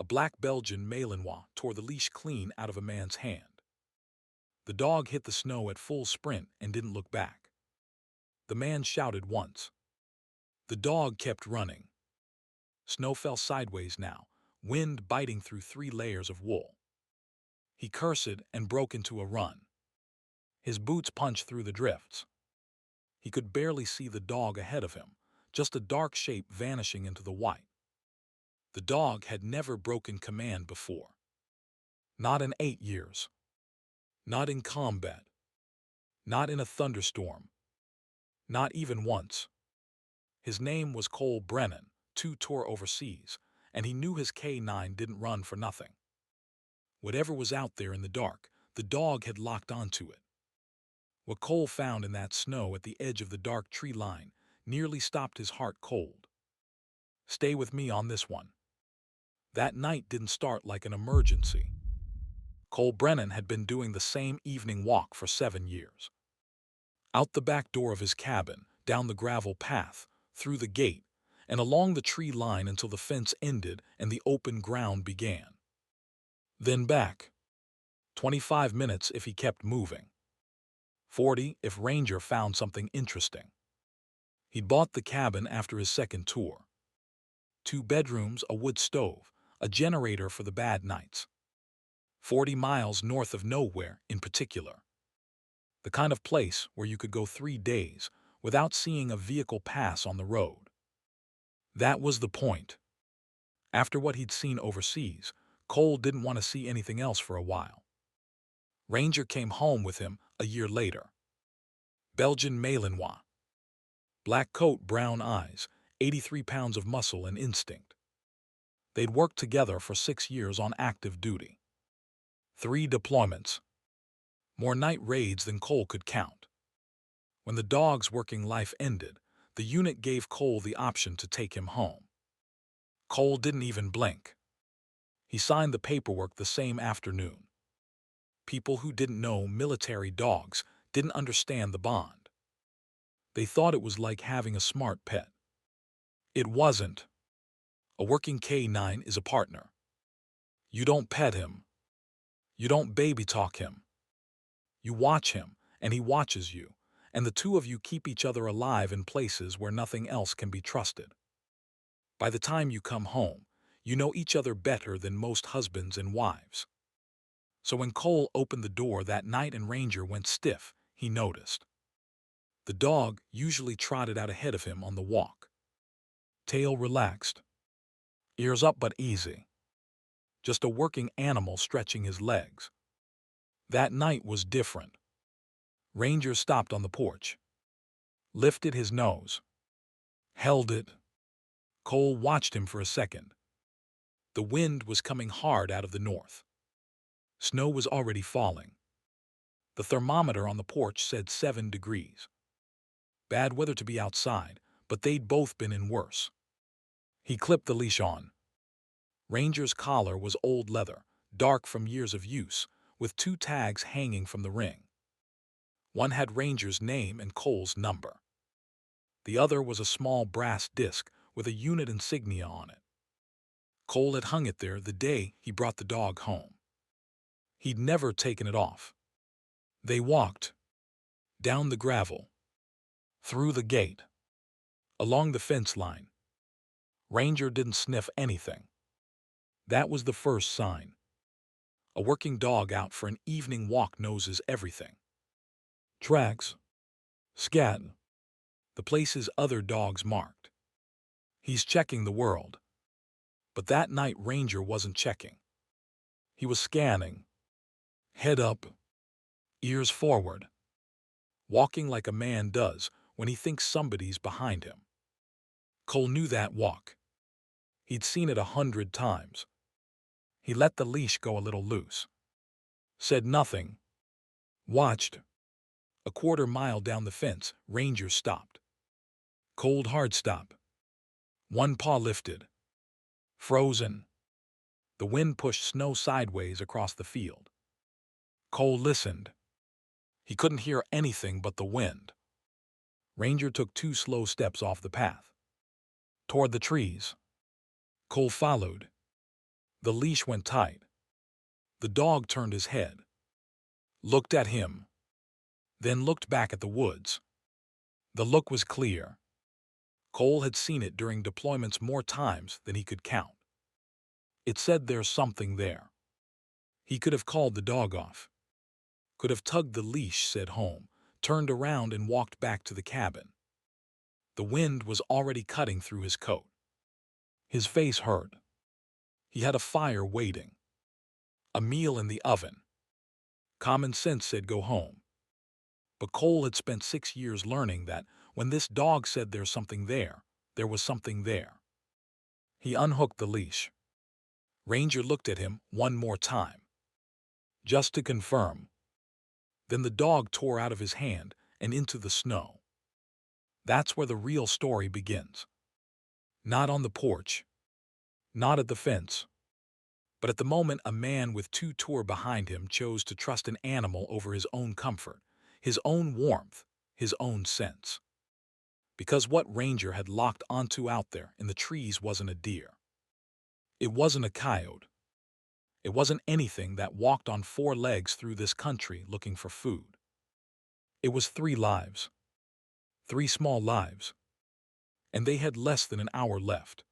A black Belgian Malinois tore the leash clean out of a man's hand. The dog hit the snow at full sprint and didn't look back. The man shouted once. The dog kept running. Snow fell sideways now, wind biting through 3 layers of wool. He cursed and broke into a run. His boots punched through the drifts. He could barely see the dog ahead of him, just a dark shape vanishing into the white. The dog had never broken command before. Not in 8 years. Not in combat. Not in a thunderstorm. Not even once. His name was Cole Brennan, 2 tour overseas, and he knew his K9 didn't run for nothing. Whatever was out there in the dark, the dog had locked onto it. What Cole found in that snow at the edge of the dark tree line nearly stopped his heart cold. Stay with me on this one. That night didn't start like an emergency. Cole Brennan had been doing the same evening walk for 7 years. Out the back door of his cabin, down the gravel path, through the gate, and along the tree line until the fence ended and the open ground began. Then back. 25 minutes if he kept moving. 40 if Ranger found something interesting. He'd bought the cabin after his second tour. 2 bedrooms, a wood stove, a generator for the bad nights. 40 miles north of nowhere in particular. The kind of place where you could go 3 days without seeing a vehicle pass on the road. That was the point. After what he'd seen overseas, Cole didn't want to see anything else for a while. Ranger came home with him a year later. Belgian Malinois. Black coat, brown eyes, 83 pounds of muscle and instinct. They'd worked together for 6 years on active duty. 3 deployments. More night raids than Cole could count. When the dog's working life ended, the unit gave Cole the option to take him home. Cole didn't even blink. He signed the paperwork the same afternoon. People who didn't know military dogs didn't understand the bond. They thought it was like having a smart pet. It wasn't. A working K9 is a partner. You don't pet him. You don't baby talk him. You watch him, and he watches you, and the two of you keep each other alive in places where nothing else can be trusted. By the time you come home, you know each other better than most husbands and wives. So when Cole opened the door that night and Ranger went stiff, he noticed. The dog usually trotted out ahead of him on the walk. Tail relaxed. Ears up but easy. Just a working animal stretching his legs. That night was different. Ranger stopped on the porch. Lifted his nose. Held it. Cole watched him for a second. The wind was coming hard out of the north. Snow was already falling. The thermometer on the porch said 7 degrees. Bad weather to be outside, but they'd both been in worse. He clipped the leash on. Ranger's collar was old leather, dark from years of use, with 2 tags hanging from the ring. One had Ranger's name and Cole's number. The other was a small brass disc with a unit insignia on it. Cole had hung it there the day he brought the dog home. He'd never taken it off. They walked. Down the gravel. Through the gate. Along the fence line. Ranger didn't sniff anything. That was the first sign. A working dog out for an evening walk noses everything. Tracks. Scat. The places other dogs marked. He's checking the world. But that night Ranger wasn't checking. He was scanning. Head up. Ears forward. Walking like a man does when he thinks somebody's behind him. Cole knew that walk. He'd seen it 100 times. He let the leash go a little loose. Said nothing. Watched. A quarter mile down the fence, Ranger stopped. Cold hard stop. One paw lifted. Frozen. The wind pushed snow sideways across the field. Cole listened. He couldn't hear anything but the wind. Ranger took 2 slow steps off the path. Toward the trees. Cole followed. The leash went tight. The dog turned his head, looked at him, then looked back at the woods. The look was clear. Cole had seen it during deployments more times than he could count. It said there's something there. He could have called the dog off, could have tugged the leash, said home, turned around and walked back to the cabin. The wind was already cutting through his coat. His face hurt. He had a fire waiting, a meal in the oven. Common sense said go home. But Cole had spent 6 years learning that when this dog said there's something there, there was something there. He unhooked the leash. Ranger looked at him one more time, just to confirm. Then the dog tore out of his hand and into the snow. That's where the real story begins. Not on the porch, not at the fence, but at the moment a man with 2 tour behind him chose to trust an animal over his own comfort, his own warmth, his own sense. Because what Ranger had locked onto out there in the trees wasn't a deer. It wasn't a coyote. It wasn't anything that walked on 4 legs through this country looking for food. It was 3 lives. 3 small lives. And they had less than an hour left.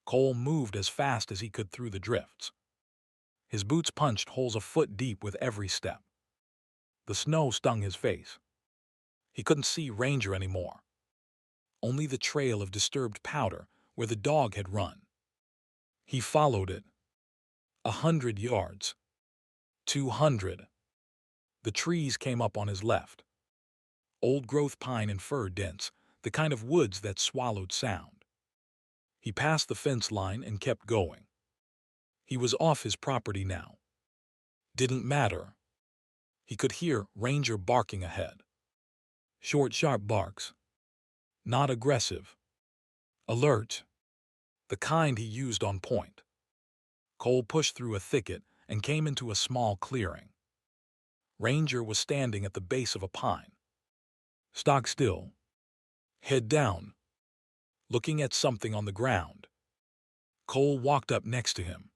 Cole moved as fast as he could through the drifts. His boots punched holes a foot deep with every step. The snow stung his face. He couldn't see Ranger anymore. Only the trail of disturbed powder where the dog had run. He followed it. 100 yards. 200. The trees came up on his left. Old-growth pine and fir dense, the kind of woods that swallowed sound. He passed the fence line and kept going. He was off his property now. Didn't matter. He could hear Ranger barking ahead. Short, sharp barks. Not aggressive. Alert. The kind he used on point. Cole pushed through a thicket and came into a small clearing. Ranger was standing at the base of a pine. Stock still. Head down. Looking at something on the ground. Cole walked up next to him.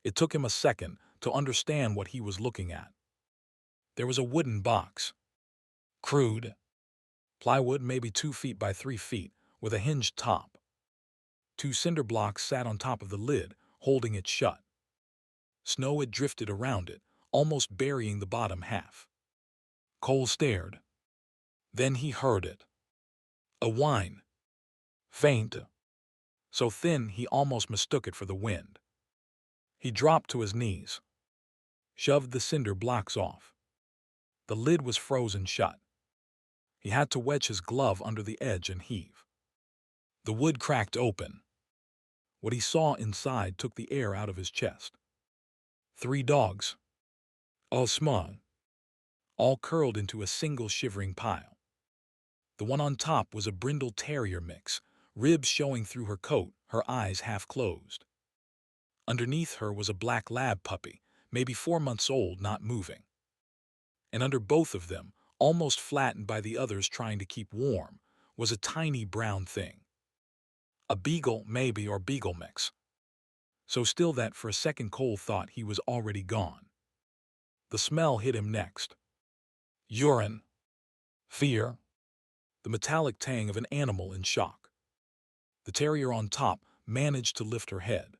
It took him a second to understand what he was looking at. There was a wooden box. Crude. Plywood maybe 2 feet by 3 feet, with a hinged top. 2 cinder blocks sat on top of the lid, holding it shut. Snow had drifted around it, almost burying the bottom half. Cole stared. Then he heard it. A whine. Faint. So thin he almost mistook it for the wind. He dropped to his knees. Shoved the cinder blocks off. The lid was frozen shut. He had to wedge his glove under the edge and heave. The wood cracked open. What he saw inside took the air out of his chest. 3 dogs. All small. All curled into a single shivering pile. The one on top was a brindle terrier mix, ribs showing through her coat, her eyes half closed. Underneath her was a black lab puppy, maybe 4 months old, not moving. And under both of them, almost flattened by the others trying to keep warm, was a tiny brown thing. A beagle, maybe, or beagle mix. So still that for a second Cole thought he was already gone. The smell hit him next. Urine. Fear. The metallic tang of an animal in shock. The terrier on top managed to lift her head.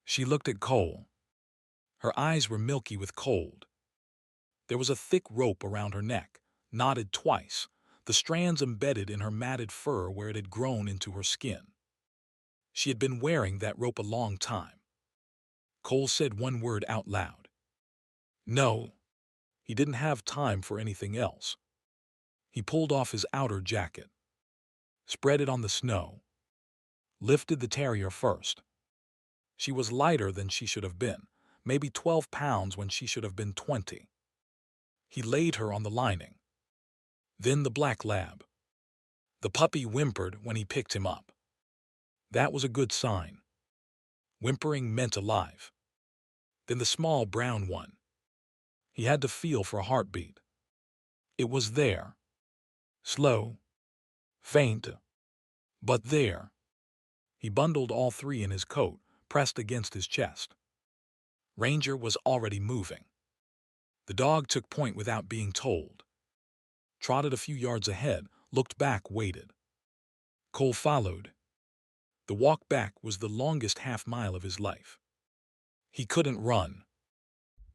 She looked at Cole. Her eyes were milky with cold. There was a thick rope around her neck, knotted twice, the strands embedded in her matted fur where it had grown into her skin. She had been wearing that rope a long time. Cole said one word out loud. No. He didn't have time for anything else. He pulled off his outer jacket, spread it on the snow, lifted the terrier first. She was lighter than she should have been, maybe 12 pounds when she should have been 20. He laid her on the lining. Then the black lab. The puppy whimpered when he picked him up. That was a good sign. Whimpering meant alive. Then the small brown one. He had to feel for a heartbeat. It was there. Slow. Faint. But there. He bundled all 3 in his coat, pressed against his chest. Ranger was already moving. The dog took point without being told. Trotted a few yards ahead, looked back, waited. Cole followed. The walk back was the longest half-mile of his life. He couldn't run.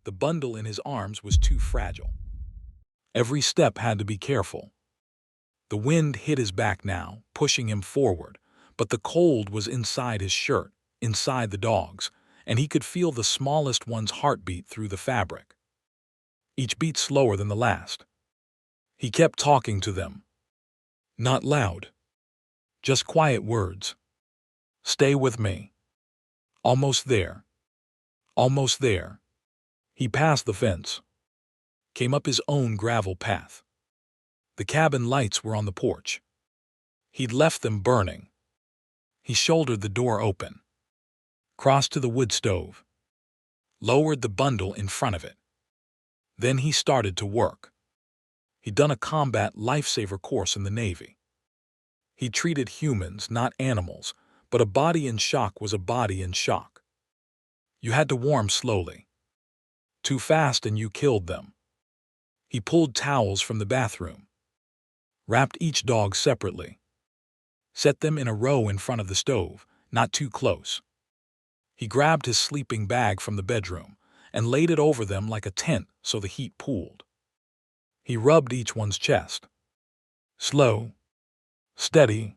The bundle in his arms was too fragile. Every step had to be careful. The wind hit his back now, pushing him forward, but the cold was inside his shirt, inside the dog's, and he could feel the smallest one's heartbeat through the fabric. Each beat slower than the last. He kept talking to them. Not loud. Just quiet words. Stay with me. Almost there. Almost there. He passed the fence. Came up his own gravel path. The cabin lights were on the porch. He'd left them burning. He shouldered the door open. Crossed to the wood stove. Lowered the bundle in front of it. Then he started to work. He'd done a combat lifesaver course in the Navy. He treated humans, not animals, but a body in shock was a body in shock. You had to warm slowly. Too fast and you killed them. He pulled towels from the bathroom. Wrapped each dog separately. Set them in a row in front of the stove, not too close. He grabbed his sleeping bag from the bedroom and laid it over them like a tent so the heat pooled. He rubbed each one's chest. Slow. Steady.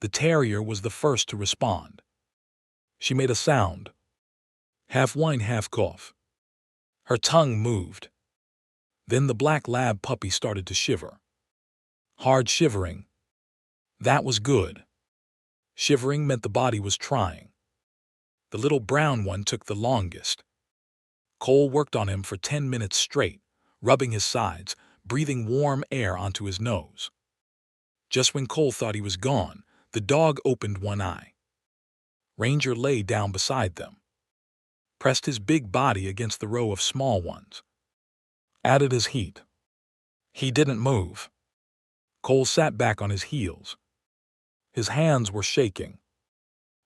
The terrier was the first to respond. She made a sound. Half whine, half cough. Her tongue moved. Then the black lab puppy started to shiver. Hard shivering. That was good. Shivering meant the body was trying. The little brown one took the longest. Cole worked on him for 10 minutes straight, rubbing his sides, breathing warm air onto his nose. Just when Cole thought he was gone, the dog opened one eye. Ranger lay down beside them. Pressed his big body against the row of small ones. Added his heat. He didn't move. Cole sat back on his heels. His hands were shaking.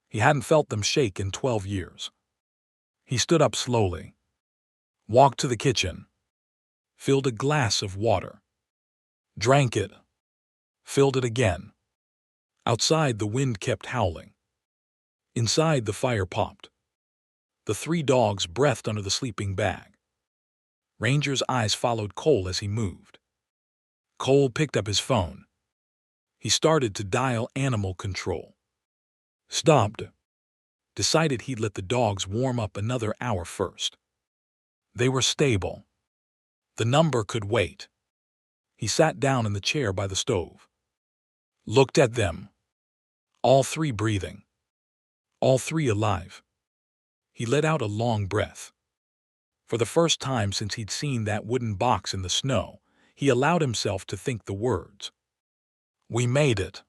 He hadn't felt them shake in 12 years. He stood up slowly. Walked to the kitchen. Filled a glass of water. Drank it. Filled it again. Outside, the wind kept howling. Inside, the fire popped. The 3 dogs breathed under the sleeping bag. Ranger's eyes followed Cole as he moved. Cole picked up his phone. He started to dial animal control. Stopped. Decided he'd let the dogs warm up another hour first. They were stable. The number could wait. He sat down in the chair by the stove. Looked at them. All 3 breathing. All 3 alive. He let out a long breath. For the first time since he'd seen that wooden box in the snow, he allowed himself to think the words. We made it.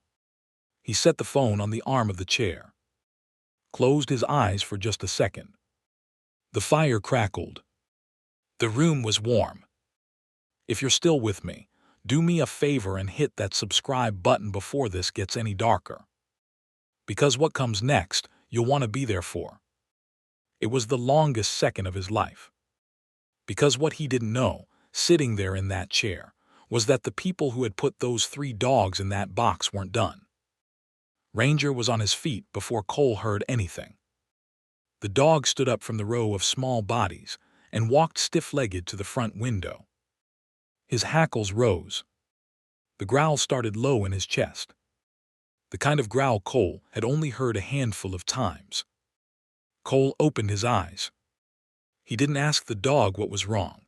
He set the phone on the arm of the chair. Closed his eyes for just a second. The fire crackled. The room was warm. If you're still with me, do me a favor and hit that subscribe button before this gets any darker. Because what comes next, you'll want to be there for. It was the longest second of his life. Because what he didn't know, sitting there in that chair, was that the people who had put those 3 dogs in that box weren't done. Ranger was on his feet before Cole heard anything. The dog stood up from the row of small bodies and walked stiff-legged to the front window. His hackles rose. The growl started low in his chest. The kind of growl Cole had only heard a handful of times. Cole opened his eyes. He didn't ask the dog what was wrong.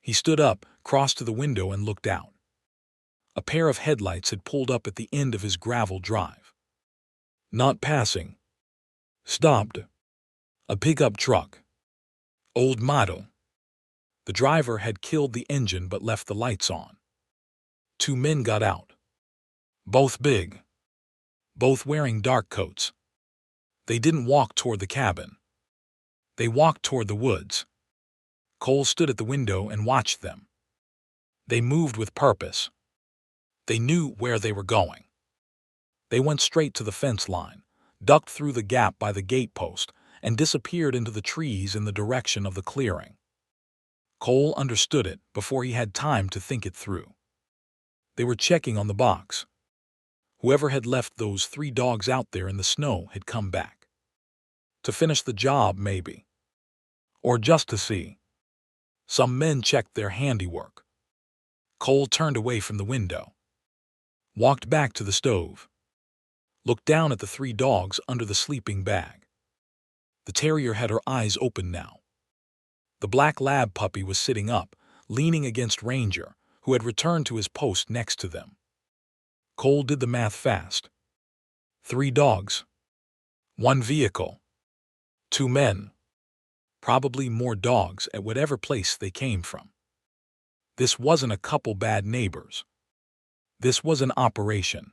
He stood up, crossed to the window and looked out. A pair of headlights had pulled up at the end of his gravel drive. Not passing. Stopped. A pickup truck. Old model. The driver had killed the engine but left the lights on. 2 men got out. Both big. Both wearing dark coats. They didn't walk toward the cabin. They walked toward the woods. Cole stood at the window and watched them. They moved with purpose. They knew where they were going. They went straight to the fence line, ducked through the gap by the gatepost, and disappeared into the trees in the direction of the clearing. Cole understood it before he had time to think it through. They were checking on the box. Whoever had left those 3 dogs out there in the snow had come back. To finish the job, maybe. Or just to see. Some men checked their handiwork. Cole turned away from the window. Walked back to the stove. Looked down at the 3 dogs under the sleeping bag. The terrier had her eyes open now. The black lab puppy was sitting up, leaning against Ranger, who had returned to his post next to them. Cole did the math fast. 3 dogs. 1 vehicle. 2 men. Probably more dogs at whatever place they came from. This wasn't a couple bad neighbors. This was an operation.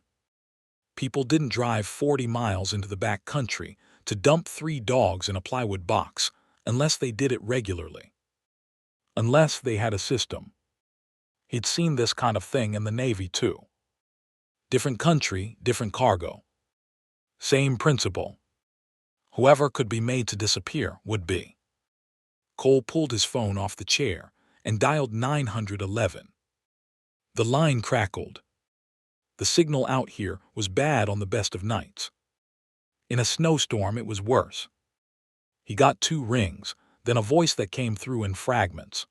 People didn't drive 40 miles into the back country to dump 3 dogs in a plywood box unless they did it regularly. Unless they had a system. He'd seen this kind of thing in the Navy too. Different country, different cargo. Same principle. Whoever could be made to disappear would be. Cole pulled his phone off the chair and dialed 911. The line crackled. The signal out here was bad on the best of nights. In a snowstorm it was worse. He got 2 rings, then a voice that came through in fragments.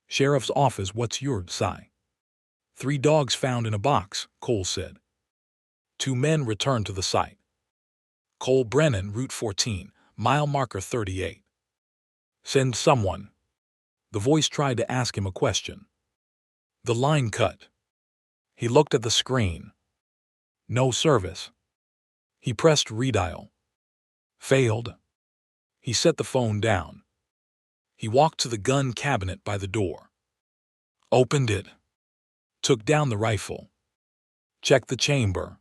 Sheriff's office, what's your side? 3 dogs found in a box, Cole said. 2 men returned to the site. Cole Brennan, Route 14, mile marker 38. Send someone. The voice tried to ask him a question. The line cut. He looked at the screen. No service. He pressed redial. Failed. He set the phone down. He walked to the gun cabinet by the door. Opened it. Took down the rifle. Checked the chamber.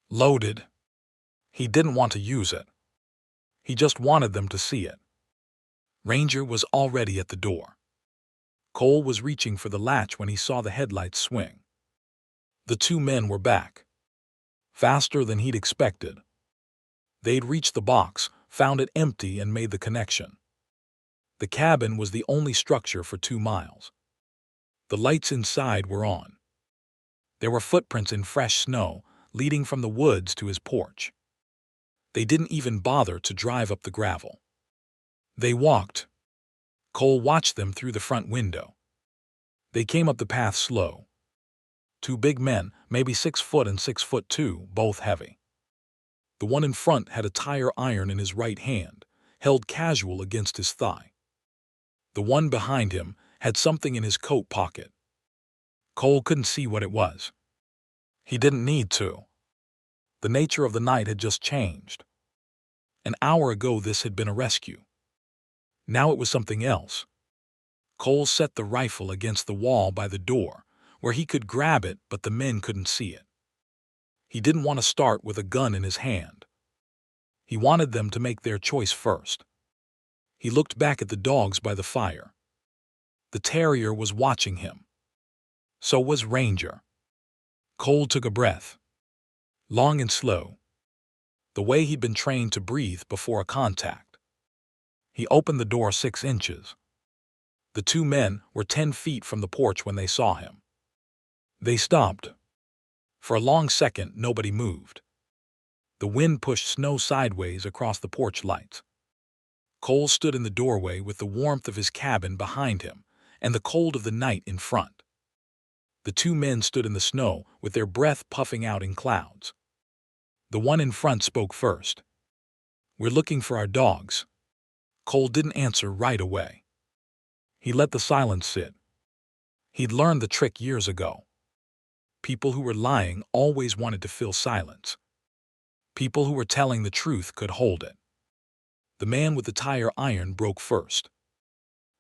Loaded. He didn't want to use it. He just wanted them to see it. Ranger was already at the door. Cole was reaching for the latch when he saw the headlights swing. The 2 men were back. Faster than he'd expected. They'd reached the box, found it empty, and made the connection. The cabin was the only structure for 2 miles. The lights inside were on. There were footprints in fresh snow, leading from the woods to his porch. They didn't even bother to drive up the gravel. They walked. Cole watched them through the front window. They came up the path slow. 2 big men, maybe 6 foot and 6'2", both heavy. The one in front had a tire iron in his right hand, held casual against his thigh. The one behind him had something in his coat pocket. Cole couldn't see what it was. He didn't need to. The nature of the night had just changed. An hour ago this had been a rescue. Now it was something else. Cole set the rifle against the wall by the door, where he could grab it but the men couldn't see it. He didn't want to start with a gun in his hand. He wanted them to make their choice first. He looked back at the dogs by the fire. The terrier was watching him. So was Ranger. Cole took a breath. Long and slow. The way he'd been trained to breathe before a contact. He opened the door 6 inches. The 2 men were 10 feet from the porch when they saw him. They stopped. For a long second, nobody moved. The wind pushed snow sideways across the porch lights. Cole stood in the doorway with the warmth of his cabin behind him and the cold of the night in front. The 2 men stood in the snow with their breath puffing out in clouds. The one in front spoke first. We're looking for our dogs. Cole didn't answer right away. He let the silence sit. He'd learned the trick years ago. People who were lying always wanted to fill silence. People who were telling the truth could hold it. The man with the tire iron broke first.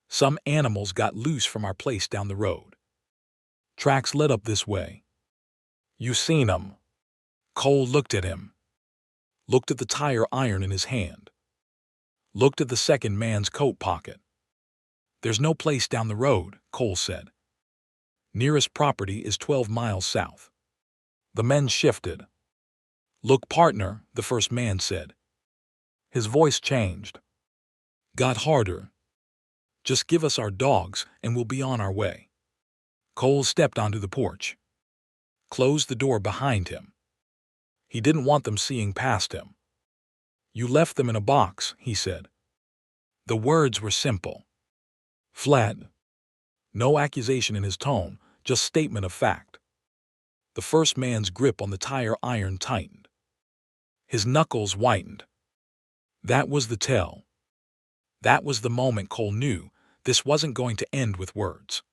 Some animals got loose from our place down the road. Tracks led up this way. You seen 'em? Cole looked at him. Looked at the tire iron in his hand. Looked at the second man's coat pocket. There's no place down the road, Cole said. Nearest property is 12 miles south. The men shifted. Look, partner, the first man said. His voice changed. Got harder. Just give us our dogs and we'll be on our way. Cole stepped onto the porch, closed the door behind him. He didn't want them seeing past him. You left them in a box, he said. The words were simple, flat. No accusation in his tone, just statement of fact. The first man's grip on the tire iron tightened. His knuckles whitened. That was the tell. That was the moment Cole knew this wasn't going to end with words.